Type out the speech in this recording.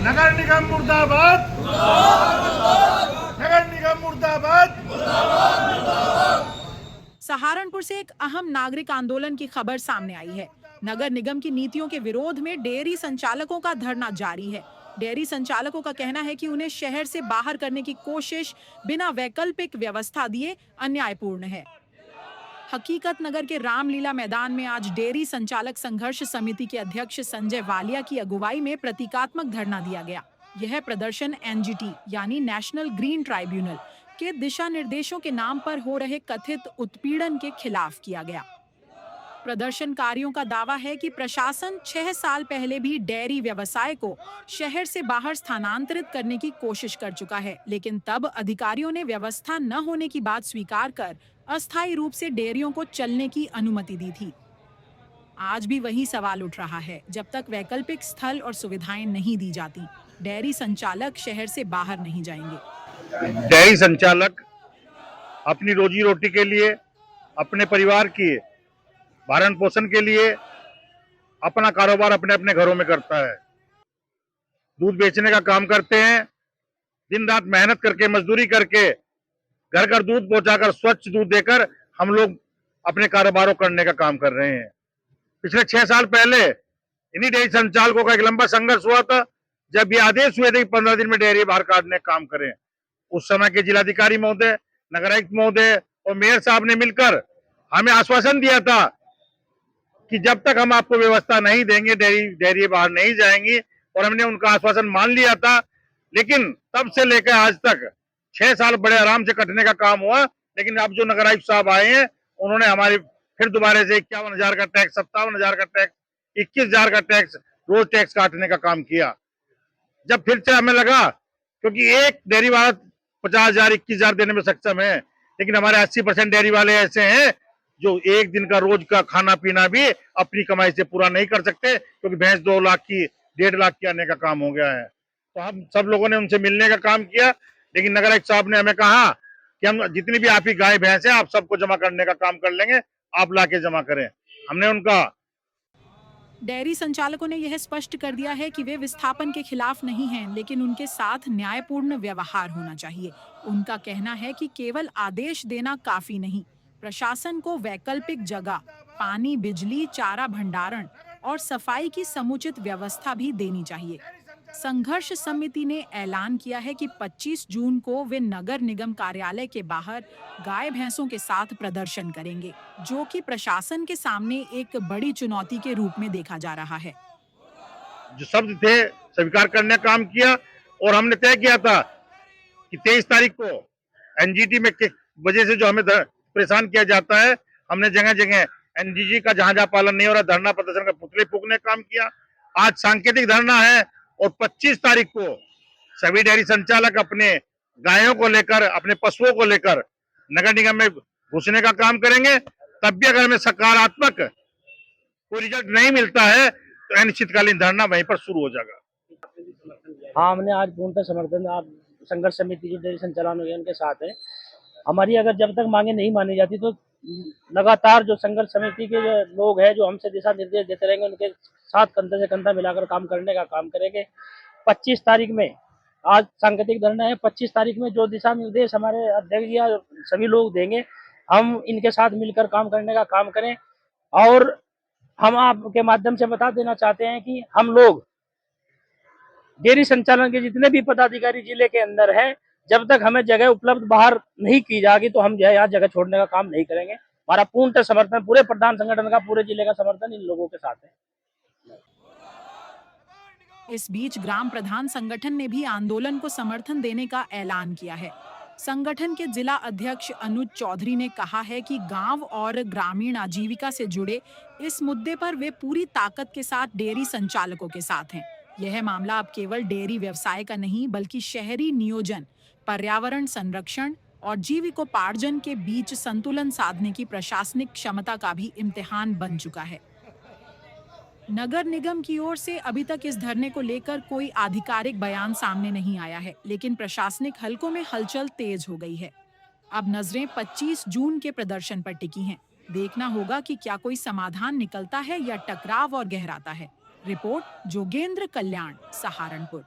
नगर निगम मुर्दाबाद, नगर निगम मुर्दाबाद। सहारनपुर से एक अहम नागरिक आंदोलन की खबर सामने आई है। नगर निगम की नीतियों के विरोध में डेयरी संचालकों का धरना जारी है। डेयरी संचालकों का कहना है कि उन्हें शहर से बाहर करने की कोशिश बिना वैकल्पिक व्यवस्था दिए अन्यायपूर्ण है। हकीकत नगर के रामलीला मैदान में आज डेयरी संचालक संघर्ष समिति के अध्यक्ष संजय वालिया की अगुवाई में प्रतीकात्मक धरना दिया गया। यह प्रदर्शन एनजीटी यानी नेशनल ग्रीन ट्राइब्यूनल के दिशा निर्देशों के नाम पर हो रहे कथित उत्पीड़न के खिलाफ किया गया। प्रदर्शनकारियों का दावा है कि प्रशासन 6 साल पहले भी डेयरी व्यवसाय को शहर से बाहर स्थानांतरित करने की कोशिश कर चुका है, लेकिन तब अधिकारियों ने व्यवस्था न होने की बात स्वीकार कर अस्थायी रूप से डेयरियों को चलने की अनुमति दी थी। आज भी वही सवाल उठ रहा है, जब तक वैकल्पिक स्थल और सुविधाएं नहीं दी जाती, डेयरी संचालक शहर से बाहर नहीं जाएंगे। डेयरी संचालक अपनी रोजी रोटी के लिए, अपने परिवार की भरण पोषण के लिए अपना कारोबार अपने अपने घरों में करता है। दूध बेचने का काम करते हैं, दिन रात मेहनत करके, मजदूरी करके, घर घर दूध पहुंचाकर, स्वच्छ दूध देकर हम लोग अपने कारोबारों करने का काम कर रहे हैं। पिछले 6 साल पहले इन्हीं डेयरी संचालकों का एक लंबा संघर्ष हुआ था, जब ये आदेश हुए थे कि 15 दिन में डेयरी बाहर काटने का काम करें। उस समय के जिलाधिकारी महोदय, नगर आयुक्त महोदय और मेयर साहब ने मिलकर हमें आश्वासन दिया था कि जब तक हम आपको व्यवस्था नहीं देंगे डेयरी बाहर नहीं जाएंगी, और हमने उनका आश्वासन मान लिया था। लेकिन तब से लेकर आज तक 6 साल बड़े आराम से कटने का काम हुआ। लेकिन अब जो नगर आयुक्त साहब आए हैं, उन्होंने हमारी फिर दोबारा से 51,000 का टैक्स, 57,000 का टैक्स, 21,000 का टैक्स, रोज टैक्स काटने का काम किया। जब फिर से हमें लगा, क्योंकि एक डेयरी वाला 50,000, 21,000 देने में सक्षम है, लेकिन हमारे 80% डेयरी वाले ऐसे हैं जो एक दिन का रोज का खाना पीना भी अपनी कमाई से पूरा नहीं कर सकते, क्योंकि भैंस 2 लाख की, 1.5 लाख की आने का काम हो गया है। तो हम सब लोगों ने उनसे मिलने का काम किया, लेकिन नगर आयुक्त साहब ने हमें कहा कि हम जितनी भी आपकी गाय भैंस है, आप सबको जमा करने का काम कर लेंगे, आप लाके जमा करें। हमने उनका डेयरी संचालकों ने यह स्पष्ट कर दिया है कि वे विस्थापन के खिलाफ नहीं हैं, लेकिन उनके साथ न्यायपूर्ण व्यवहार होना चाहिए। उनका कहना है कि केवल आदेश देना काफी नहीं, प्रशासन को वैकल्पिक जगह, पानी, बिजली, चारा भंडारण और सफाई की समुचित व्यवस्था भी देनी चाहिए। संघर्ष समिति ने ऐलान किया है कि 25 जून को वे नगर निगम कार्यालय के बाहर गाय भैंसों के साथ प्रदर्शन करेंगे, जो कि प्रशासन के सामने एक बड़ी चुनौती के रूप में देखा जा रहा है। जो शब्द थे स्वीकार करने का काम किया, और हमने तय किया था कि 23 तारीख को एनजीटी में किस वजह से जो हमें परेशान किया जाता है, हमने जगह जगह एनजीटी का जहां जहां पालन नहीं हो रहा, धरना प्रदर्शन का पुतले फूकने का काम किया। आज सांकेतिक धरना है, और 25 तारीख को सभी डेयरी संचालक अपने गायों को लेकर, अपने पशुओं को लेकर नगर निगम में घुसने का काम करेंगे। तब भी अगर हमें सकारात्मक कोई रिजल्ट नहीं मिलता है, तो अनिश्चितकालीन धरना वहीं पर शुरू हो जाएगा। हाँ, हमने आज पूर्णतः समर्थन आप संघर्ष समिति जो डेयरी संचालन है उनके साथ है। हमारी अगर जब तक मांगे नहीं मानी जाती, तो लगातार जो संघर्ष समिति के जो लोग हैं, जो हमसे दिशा निर्देश देते रहेंगे, उनके साथ कंधे से कंधा मिलाकर काम करने का काम करेंगे। 25 तारीख में, आज सांकेतिक धरना है, 25 तारीख में जो दिशा निर्देश हमारे अध्यक्ष या सभी लोग देंगे, हम इनके साथ मिलकर काम करने का काम करें। और हम आपके माध्यम से बता देना चाहते हैं कि हम लोग डेयरी संचालन के जितने भी पदाधिकारी जिले के अंदर हैं, जब तक हमें जगह उपलब्ध बाहर नहीं की जाएगी, तो हम जो है यहाँ जगह छोड़ने का काम नहीं करेंगे। हमारा पूर्ण समर्थन, पूरे प्रधान संगठन का, पूरे जिले का समर्थन इन लोगों के साथ है। इस बीच ग्राम प्रधान संगठन ने भी आंदोलन को समर्थन देने का ऐलान किया है। संगठन के जिला अध्यक्ष अनुज चौधरी ने कहा है कि गांव और ग्रामीण आजीविका से जुड़े इस मुद्दे पर वे पूरी ताकत के साथ डेयरी संचालकों के साथ हैं। यह मामला अब केवल डेयरी व्यवसाय का नहीं, बल्कि शहरी नियोजन, पर्यावरण संरक्षण और जीविकोपार्जन के बीच संतुलन साधने की प्रशासनिक क्षमता का भी इम्तिहान बन चुका है। नगर निगम की ओर से अभी तक इस धरने को लेकर कोई आधिकारिक बयान सामने नहीं आया है, लेकिन प्रशासनिक हलकों में हलचल तेज हो गई है। अब नजरें 25 जून के प्रदर्शन पर टिकी हैं। देखना होगा कि क्या कोई समाधान निकलता है या टकराव और गहराता है। रिपोर्ट जोगेंद्र कल्याण, सहारनपुर।